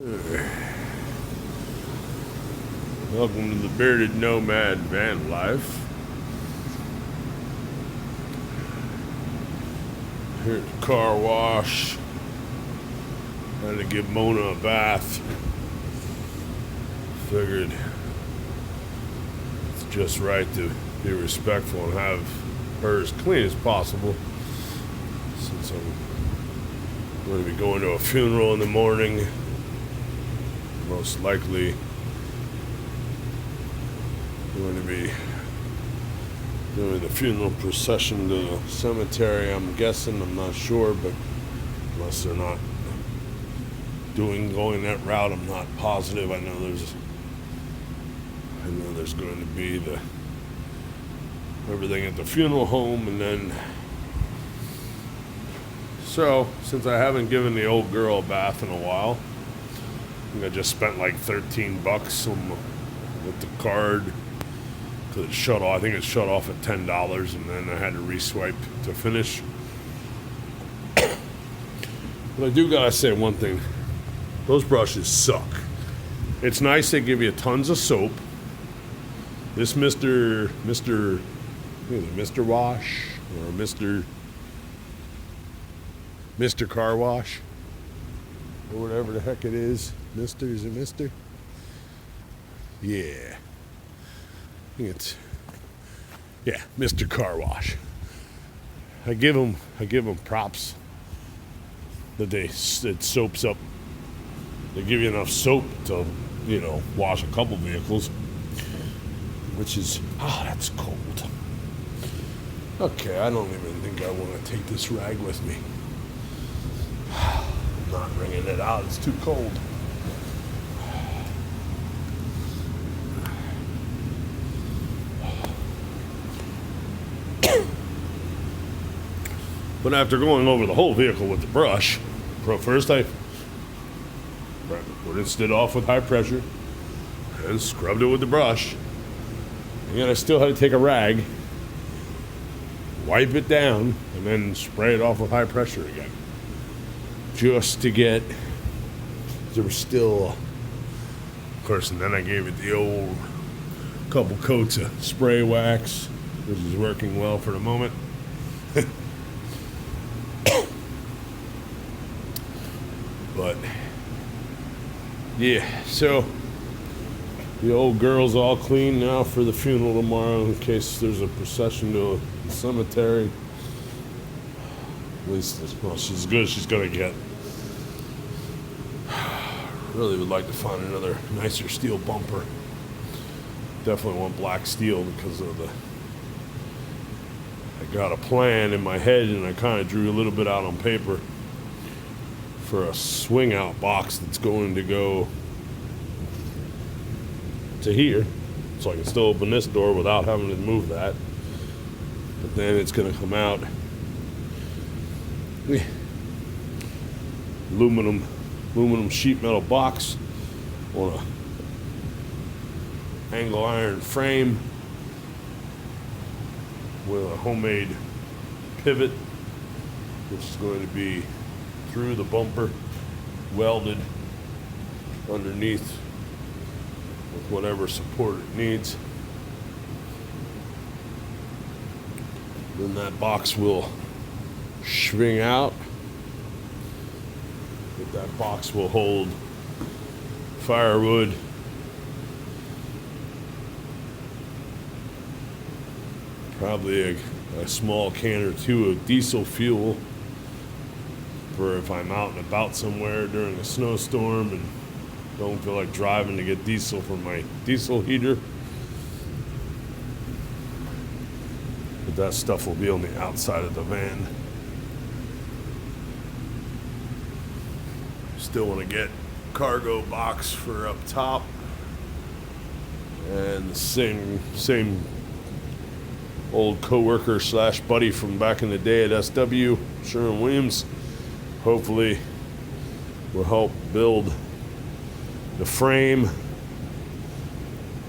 Welcome to the Bearded Nomad Van Life. Here at the car wash. Had to give Mona a bath. Figured it's just right to be respectful and have her as clean as possible, since I'm going to be going to a funeral in the morning. Most likely going to be doing the funeral procession to the cemetery, I'm guessing. I'm not sure, but unless they're not going that route, I'm not positive. I know there's going to be everything at the funeral home, and then so since I haven't given the old girl a bath in a while, I think I just spent like $13 with the card. It shut off. I think it shut off at $10, and then I had to reswipe to finish. But I do gotta say one thing: those brushes suck. It's nice they give you tons of soap. This Mr. Wash or Mr. Car Wash or whatever the heck it is. Is it Mr.? Yeah. Mr. Car Wash. I give them props that it soaps up. They give you enough soap to, wash a couple vehicles, which is, that's cold. Okay, I don't even think I want to take this rag with me. I'm not bringing it out, it's too cold. But after going over the whole vehicle with the brush, first I rinsed it off with high pressure and scrubbed it with the brush. And then I still had to take a rag, wipe it down, and then spray it off with high pressure again. Just to get, there was still, of course, and then I gave it the old couple coats of spray wax, which is working well for the moment. But yeah, so the old girl's all clean now for the funeral tomorrow, in case there's a procession to a cemetery. At least she's as good as she's gonna get. Really would like to find another nicer steel bumper. Definitely want black steel because of I got a plan in my head, and I kind of drew a little bit out on paper for a swing out box that's going to go to here, so I can still open this door without having to move that. But then it's going to come out aluminum sheet metal box on a angle iron frame with a homemade pivot, which is going to be through the bumper, welded underneath with whatever support it needs. Then that box will swing out. But that box will hold firewood, probably a small can or two of diesel fuel for if I'm out and about somewhere during a snowstorm and don't feel like driving to get diesel for my diesel heater. But that stuff will be on the outside of the van. Still want to get cargo box for up top, and the same old coworker / buddy from back in the day at SW, Sherwin-Williams, hopefully will help build the frame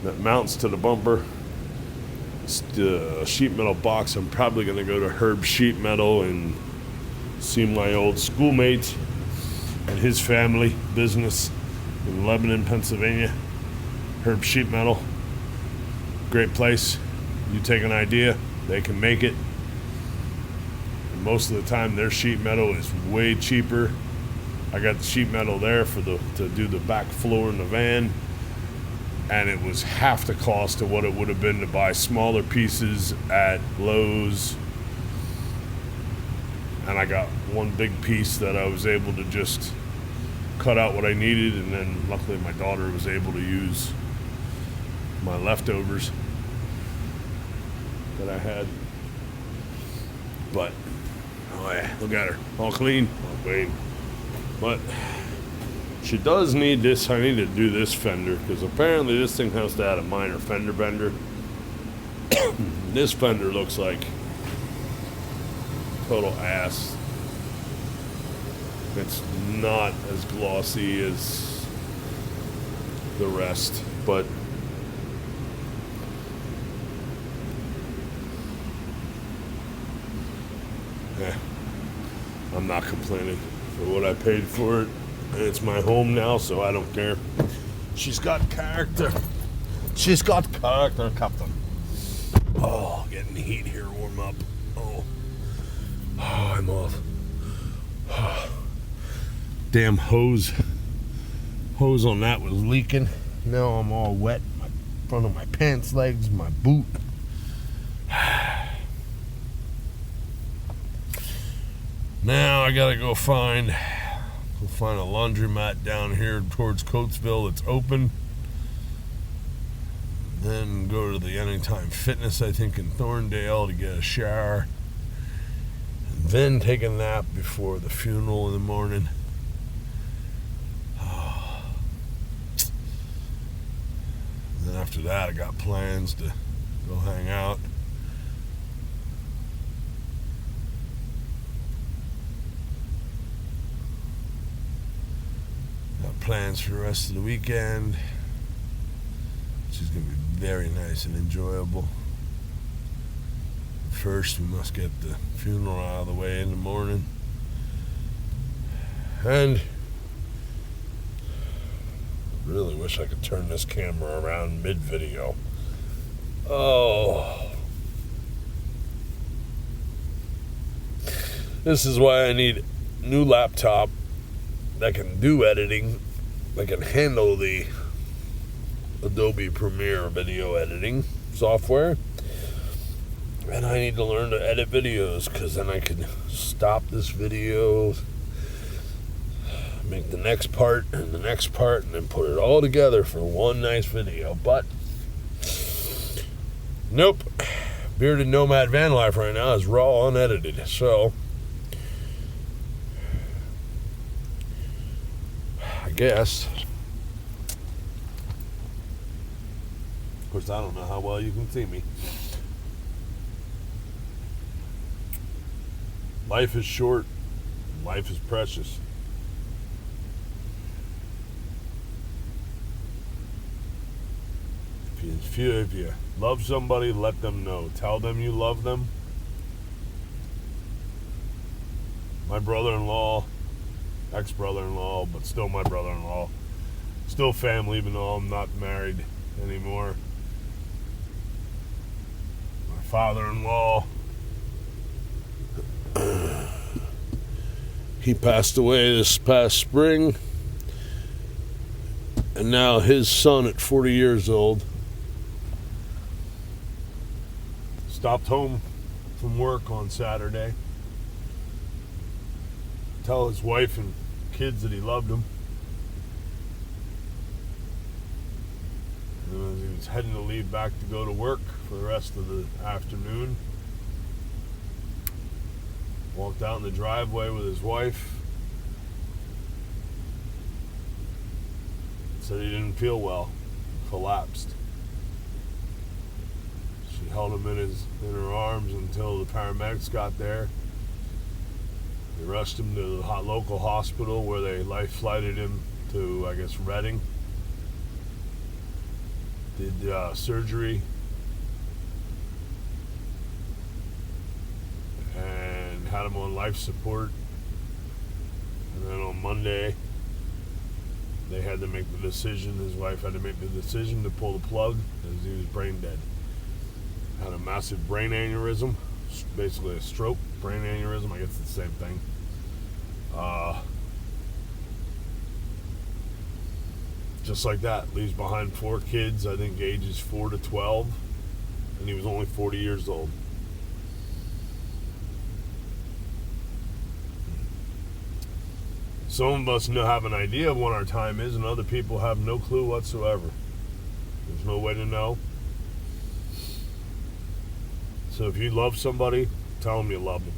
that mounts to the bumper. It's the sheet metal box. I'm probably going to go to Herb Sheet Metal and see my old schoolmate and his family business in Lebanon, Pennsylvania. Herb Sheet Metal. Great place. You take an idea, they can make it. And most of the time, their sheet metal is way cheaper. I got the sheet metal there to do the back floor in the van, and it was half the cost of what it would have been to buy smaller pieces at Lowe's. And I got one big piece that I was able to just cut out what I needed, and then luckily my daughter was able to use my leftovers that I had. But oh yeah, look at her, all clean, all clean. But she does need this. I need to do this fender because apparently this thing has to add a minor fender bender. This fender looks like total ass. It's not as glossy as the rest, but I'm not complaining for what I paid for it. And it's my home now, so I don't care. She's got character. She's got character, Captain. Oh, getting the heat here warm up. Oh, I'm off. Damn hose on that was leaking. Now I'm all wet. My front of my pants legs, my boot. Now I gotta go find a laundromat down here towards Coatesville that's open. Then go to the Anytime Fitness, I think, in Thorndale to get a shower. And then take a nap before the funeral in the morning. Then after that, I got plans to go hang out. Got plans for the rest of the weekend, which is going to be very nice and enjoyable. First, we must get the funeral out of the way in the morning. And really wish I could turn this camera around mid-video. Oh. This is why I need a new laptop that can do editing, that can handle the Adobe Premiere video editing software. And I need to learn to edit videos, because then I can stop this video, make the next part and the next part, and then put it all together for one nice video. But nope, Bearded Nomad Van Life right now is raw, unedited. So I guess, of course, I don't know how well you can see me. Life is short. Life is precious. If you love somebody, let them know. Tell them you love them. My brother-in-law, ex-brother-in-law, but still my brother-in-law, still family, even though I'm not married anymore. My father-in-law, he passed away this past spring, and now his son at 40 years old stopped home from work on Saturday, tell his wife and kids that he loved them. And as he was heading to leave back to go to work for the rest of the afternoon, walked out in the driveway with his wife, said he didn't feel well, collapsed. She held him in her arms until the paramedics got there. They rushed him to the local hospital where they life flighted him to, I guess, Reading. Did surgery. And had him on life support. And then on Monday, they had to make the decision, his wife had to make the decision to pull the plug as he was brain dead. Had a massive brain aneurysm, basically a stroke, brain aneurysm, I guess it's the same thing. Just like that, leaves behind 4 kids, I think ages 4 to 12, and he was only 40 years old. Some of us have an idea of when our time is, and other people have no clue whatsoever. There's no way to know. So if you love somebody, tell them you love them.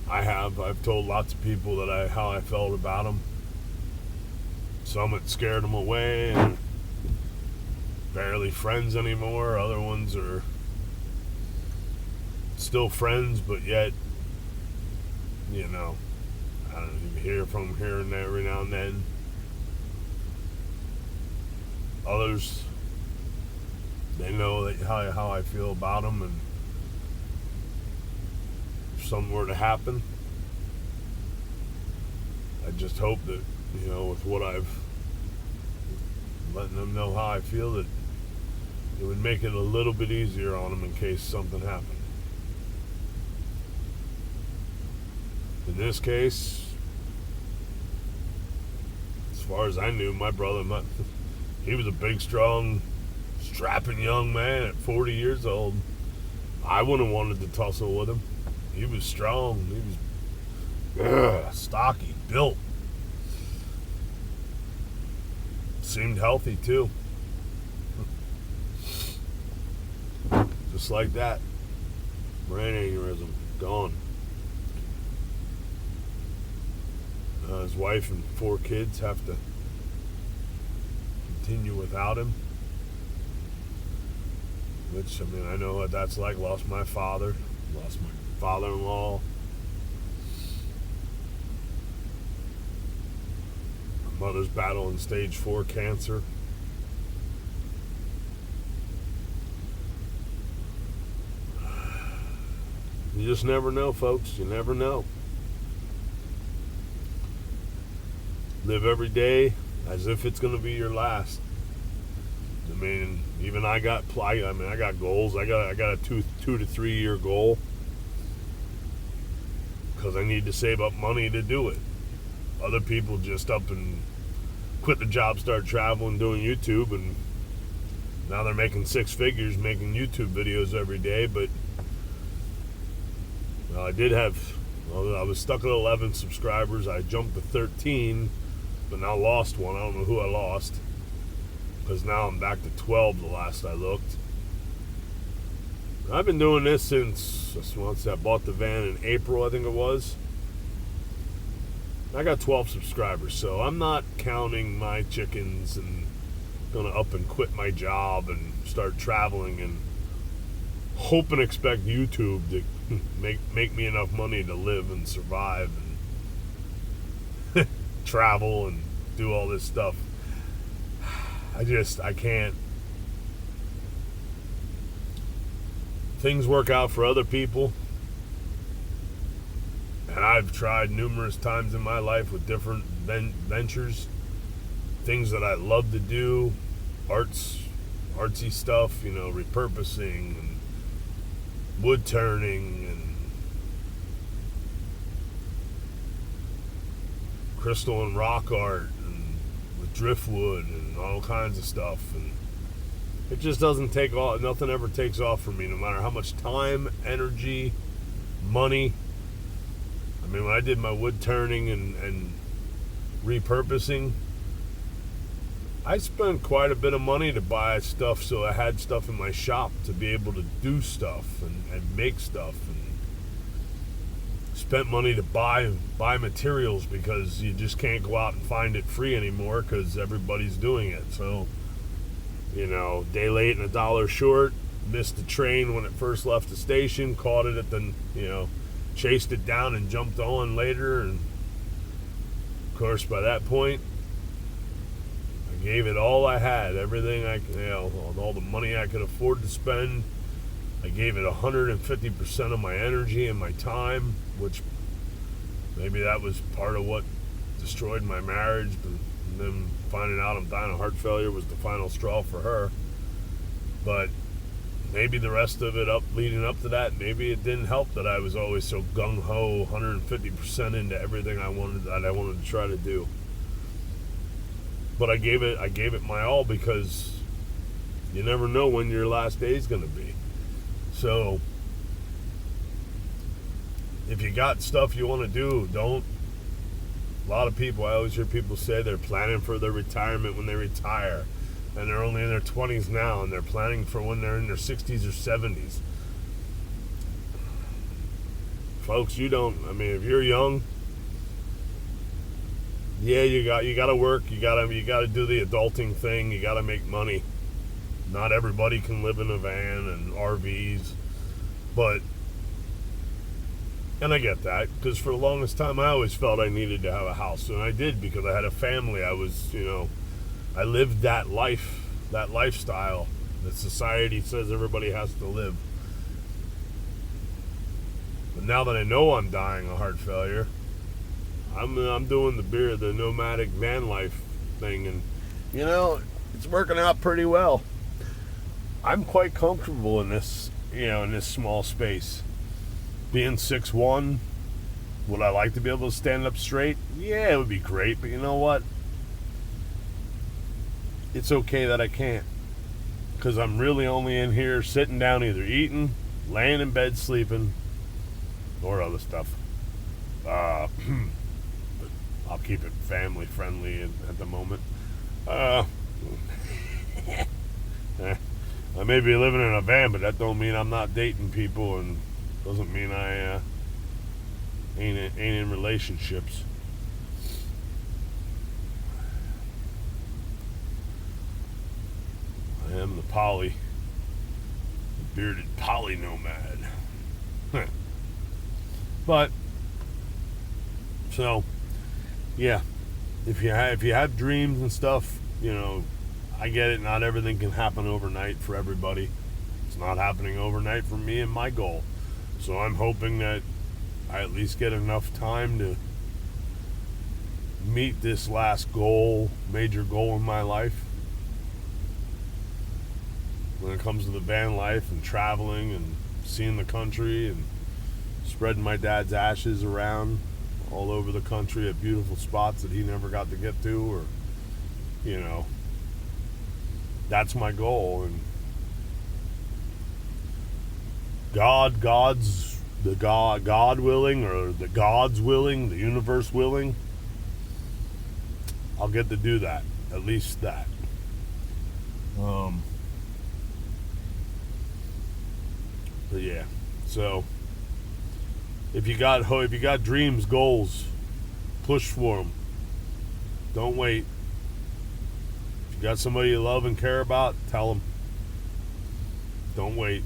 I've told lots of people that how I felt about them. Some it scared them away and barely friends anymore. Other ones are still friends, but yet, I don't know, you hear from them here and there every now and then. Others, they know that how I feel about them, and if something were to happen, I just hope that, with what I've letting them know how I feel, that it would make it a little bit easier on them in case something happened. In this case, as far as I knew, my brother, he was a big, strong, strapping young man at 40 years old. I wouldn't have wanted to tussle with him. He was strong. He was stocky, built. Seemed healthy too. Just like that. Brain aneurysm, gone. His wife and 4 kids have to continue without him. Which, I know what that's like. Lost my father. Lost my father-in-law. My mother's battling stage 4 cancer. You just never know, folks. You never know. Live every day as if it's going to be your last. Even I got goals. I got a 2 to 3 year goal because I need to save up money to do it. Other people just up and quit the job, start traveling, doing YouTube, and now they're making 6 figures making YouTube videos every day. But I was stuck at 11 subscribers. I jumped to 13. But now lost one. I don't know who I lost, because now I'm back to 12 the last I looked. I've been doing this since once I bought the van in April, I think it was. I got 12 subscribers, so I'm not counting my chickens and gonna up and quit my job and start traveling and hope and expect YouTube to make me enough money to live and survive and travel and do all this stuff. I can't. Things work out for other people, and I've tried numerous times in my life with different ventures, things that I love to do, artsy stuff, repurposing and wood turning and crystal and rock art and with driftwood and all kinds of stuff, and it just doesn't take off. Nothing ever takes off for me, no matter how much time, energy, money. When I did my wood turning and repurposing, I spent quite a bit of money to buy stuff, so I had stuff in my shop to be able to do stuff and make stuff, and spent money to buy materials because you just can't go out and find it free anymore because everybody's doing it. So, day late and $1 short, missed the train when it first left the station, caught it at the, chased it down and jumped on later, and of course by that point I gave it all I had, everything all the money I could afford to spend. I gave it 150% of my energy and my time, which maybe that was part of what destroyed my marriage, and then finding out I'm dying of heart failure was the final straw for her. But maybe the rest of it leading up to that, maybe it didn't help that I was always so gung-ho, 150% into everything I wanted to try to do. But I gave it my all, because you never know when your last day is going to be. So if you got stuff you want to do, don't. A lot of people, I always hear people say they're planning for their retirement when they retire, and they're only in their 20s now, and they're planning for when they're in their 60s or 70s. Folks, you don't. I mean, if you're young, yeah, you got to work. You got to do the adulting thing. You got to make money. Not everybody can live in a van and RVs, and I get that, because for the longest time I always felt I needed to have a house, and I did, because I had a family. I was, I lived that life, that lifestyle that society says everybody has to live. But now that I know I'm dying of heart failure, I'm doing the nomadic van life thing, and it's working out pretty well. I'm quite comfortable in this, in this small space. Being 6'1", would I like to be able to stand up straight? Yeah, it would be great, but you know what? It's okay that I can't, because I'm really only in here sitting down, either eating, laying in bed sleeping, or other stuff. But I'll keep it family friendly at the moment. I may be living in a van, but that don't mean I'm not dating people, and doesn't mean I ain't in relationships. I am the bearded poly nomad. But so yeah, if you have dreams and stuff, I get it. Not everything can happen overnight for everybody. It's not happening overnight for me and my goal. So I'm hoping that I at least get enough time to meet this last goal, major goal in my life. When it comes to the van life and traveling and seeing the country and spreading my dad's ashes around all over the country at beautiful spots that he never got to get to, or, that's my goal. And God willing, or the God's willing, the universe willing, I'll get to do that. At least that. But yeah, so if you got dreams, goals, push for them. Don't wait. If you got somebody you love and care about, tell them. Don't wait.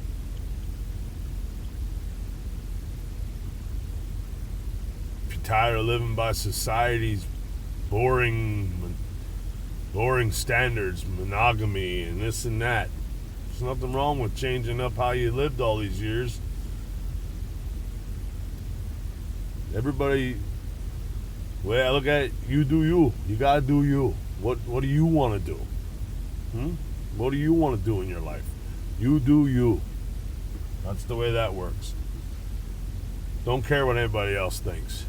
If you're tired of living by society's boring standards, monogamy and this and that, there's nothing wrong with changing up how you lived all these years. Everybody, well, look at it, you do you. You gotta do you. What do you want to do? What do you want to do in your life? You do you. That's the way that works. Don't care what anybody else thinks,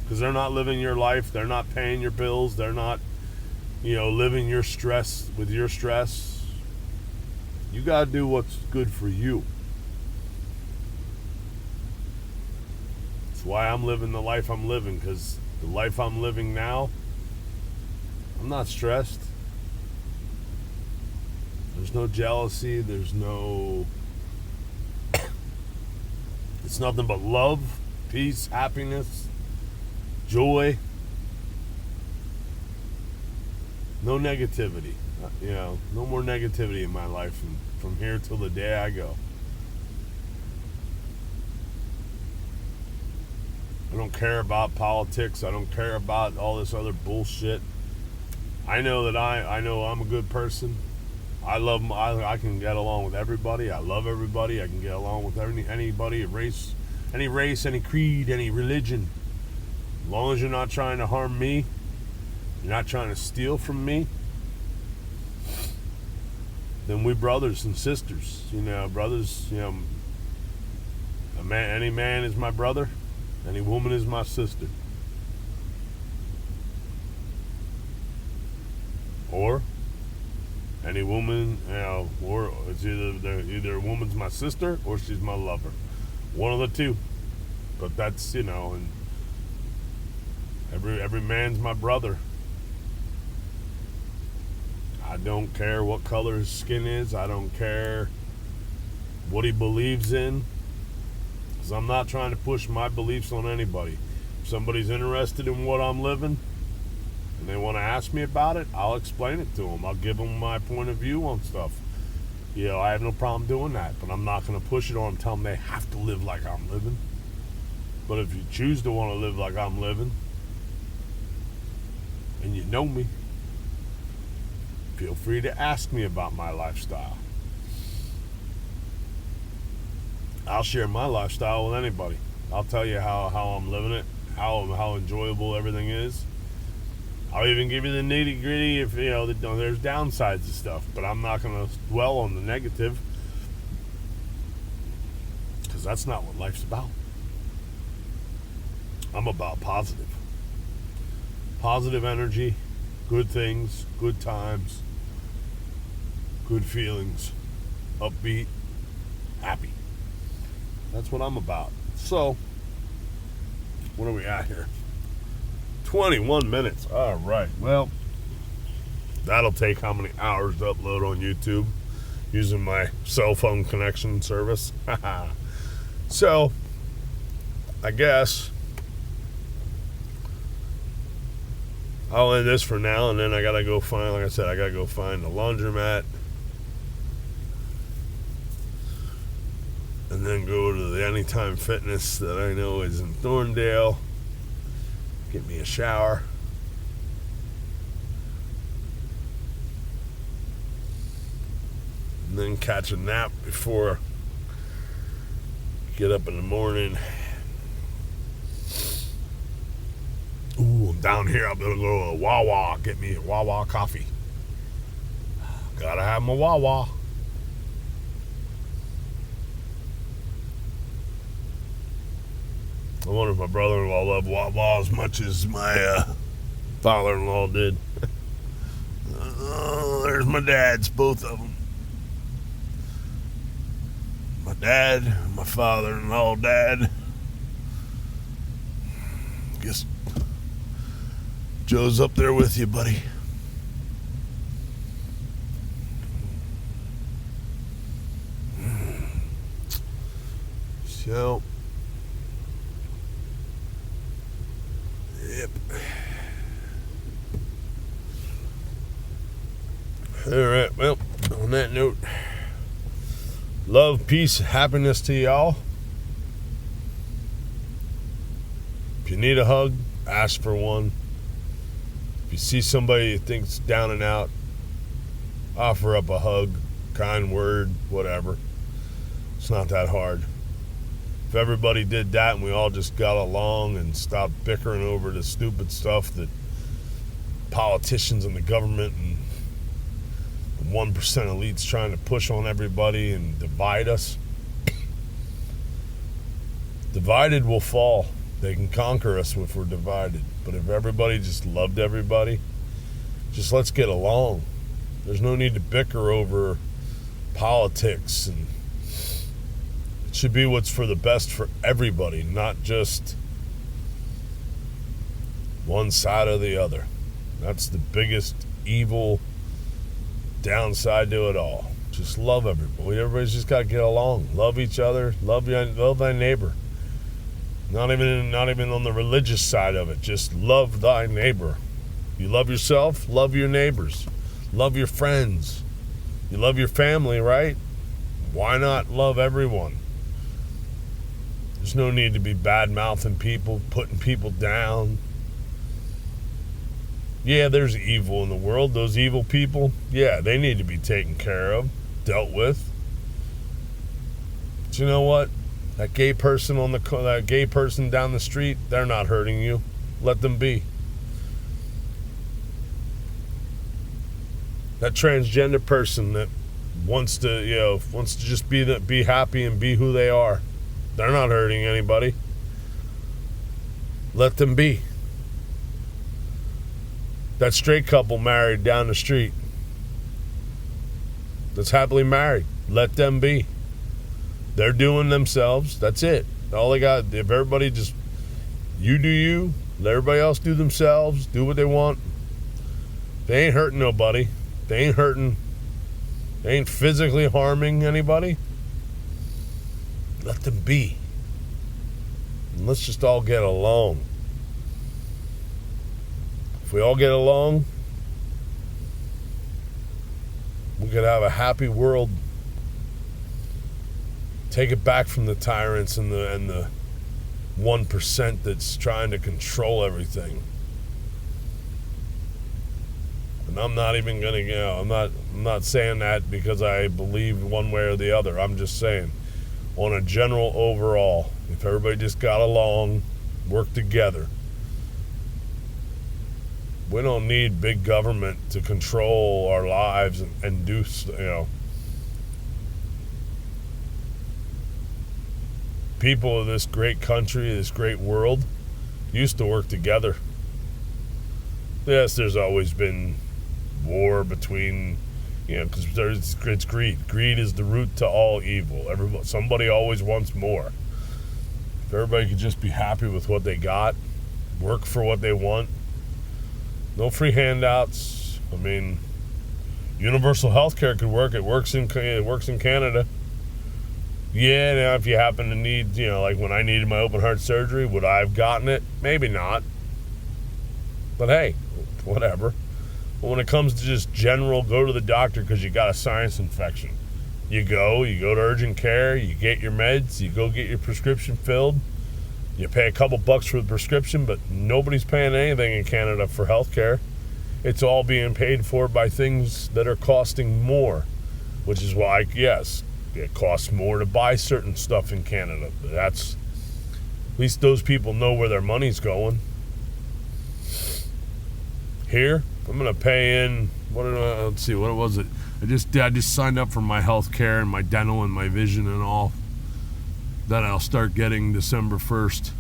because they're not living your life. They're not paying your bills. They're not, living your stress with your stress. You got to do what's good for you. That's why I'm living the life I'm living, because the life I'm living now, I'm not stressed. There's no jealousy. There's no... It's nothing but love, peace, happiness, joy. No negativity. No more negativity in my life from here till the day I go. I don't care about politics. I don't care about all this other bullshit. I know that I know I'm a good person. I love I can get along with everybody. I love everybody. I can get along with anybody, any race, any creed, any religion. As long as you're not trying to harm me, you're not trying to steal from me, then we brothers and sisters. Brothers, any man is my brother, any woman is my sister. Or any woman, or it's either a woman's my sister or she's my lover. One of the two. But that's, and every man's my brother. I don't care what color his skin is. I don't care what he believes in. Because I'm not trying to push my beliefs on anybody. If somebody's interested in what I'm living and they want to ask me about it, I'll explain it to them. I'll give them my point of view on stuff. I have no problem doing that. But I'm not going to push it on them, tell them they have to live like I'm living. But if you choose to want to live like I'm living, and you know me, feel free to ask me about my lifestyle. I'll share my lifestyle with anybody. I'll tell you how I'm living it, how enjoyable everything is. I'll even give you the nitty gritty if there's downsides to stuff, but I'm not going to dwell on the negative, because that's not what life's about. I'm about positive energy, good things, good times, good feelings, upbeat, happy. That's what I'm about. So, what are we at here? 21 minutes. All right. Well, that'll take how many hours to upload on YouTube using my cell phone connection service. So, I guess I'll end this for now, and then I gotta go find, like I said, I gotta go find a laundromat, and then go to the Anytime Fitness that I know is in Thorndale, get me a shower, and then catch a nap before I get up in the morning. Ooh, I'm down here. I'm gonna go to Wawa, get me a Wawa coffee. Gotta have my Wawa. I wonder if my brother-in-law loved Wawa as much as my father-in-law did. There's my dads, both of them. My dad, my father-in-law dad. Guess Joe's up there with you, buddy. So, yep. All right, well, on that note, love, peace, happiness to y'all. If you need a hug, ask for one. If you see somebody you think's down and out, offer up a hug, kind word, whatever. It's not that hard. If everybody did that and we all just got along and stopped bickering over the stupid stuff that politicians and the government and the 1% elites trying to push on everybody and divide us, divided will fall. They can conquer us if we're divided. But if everybody just loved everybody, just let's get along. There's no need to bicker over politics. And it should be what's for the best for everybody, not just one side or the other. That's the biggest evil downside to it all. Just love everybody. Everybody's just got to get along. Love each other. Love thy neighbor. Not even on the religious side of it. Just love thy neighbor. You love yourself, love your neighbors. Love your friends. You love your family, right? Why not love everyone? There's no need to be bad-mouthing people, putting people down. Yeah, there's evil in the world. Those evil people, yeah, they need to be taken care of, dealt with. But you know what? That gay person down the street, they're not hurting you. Let them be. That transgender person that wants to just be happy and be who they are. They're not hurting anybody. Let them be. That straight couple married down the street, that's happily married, let them be. They're doing themselves. That's it. All they got, if everybody just, you do you, let everybody else do themselves, do what they want. They ain't hurting nobody. They ain't physically harming anybody. Let them be. And let's just all get along. If we all get along, we could have a happy world. Take it back from the tyrants and the 1% that's trying to control everything. And I'm not even gonna, I'm not saying that because I believe one way or the other. I'm just saying, on a general overall, if everybody just got along, worked together, we don't need big government to control our lives and do, people of this great country, this great world, used to work together. Yes, there's always been war between, because it's greed. Greed is the root to all evil. Somebody always wants more. If everybody could just be happy with what they got, work for what they want, no free handouts. I mean, universal health care could work. It works in Canada. Yeah, now if you happen to need, like when I needed my open heart surgery, would I have gotten it? Maybe not. But hey, whatever. But when it comes to just general, go to the doctor because you got a sinus infection. You go to urgent care, you get your meds, you go get your prescription filled. You pay a couple bucks for the prescription, but nobody's paying anything in Canada for health care. It's all being paid for by things that are costing more, which is why, yes, it costs more to buy certain stuff in Canada. At least those people know where their money's going. Here, I'm going to pay in, let's see, what was it? I just signed up for my health care and my dental and my vision and all that I'll start getting December 1st.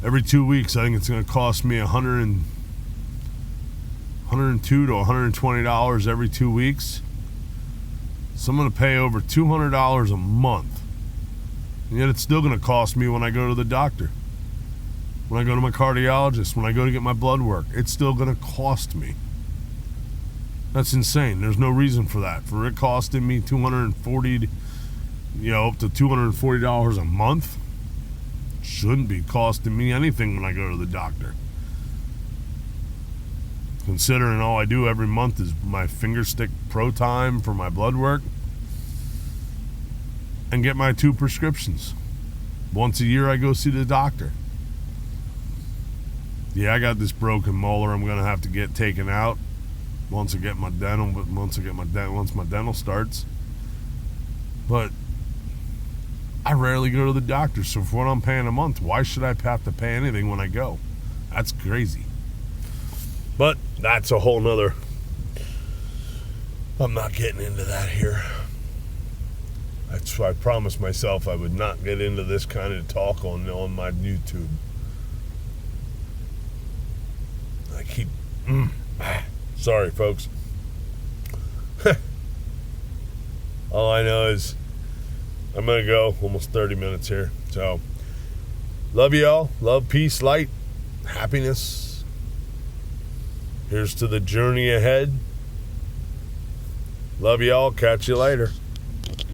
Every 2 weeks, I think it's going to cost me $102 to $120 every 2 weeks. So I'm going to pay over $200 a month. And yet it's still going to cost me when I go to the doctor. When I go to my cardiologist, when I go to get my blood work, it's still going to cost me. That's insane. There's no reason for that. For it costing me $240 up to $240 a month, shouldn't be costing me anything when I go to the doctor. Considering all I do every month is my finger stick pro time for my blood work and get my 2 prescriptions. Once a year I go see the doctor. Yeah, I got this broken molar I'm going to have to get taken out once my dental starts. But I rarely go to the doctor, so for what I'm paying a month, why should I have to pay anything when I go? That's crazy. But that's a whole nother. I'm not getting into that here. That's why I promised myself I would not get into this kind of talk on my YouTube. I keep. Sorry, folks. All I know is I'm going to go almost 30 minutes here. So, love you all. Love, peace, light, happiness. Here's to the journey ahead. Love you all. Catch you later.